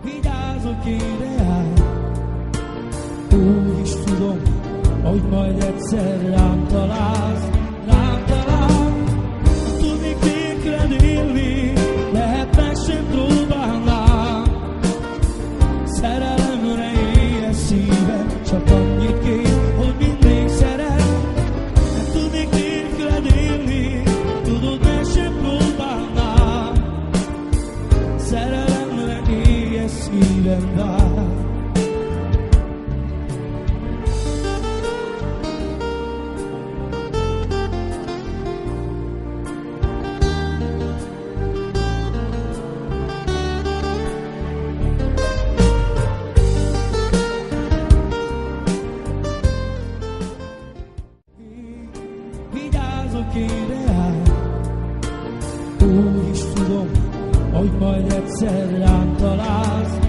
Vigyázok ideál, úgy is tudom, hogy majd egyszer rám találsz, rám találsz. Tudnék nélküled élni, lehet meg sem próbálnám. Szerelemre éhes szívem, csak annyit kér, hogy mindig szeret. Nem tudnék nélküled élni, tudod, meg sem próbálnám. Szerelemre éhes szívem vár. Vigyázok ideál, úgy is tudom, hogy majd egyszer rám találsz.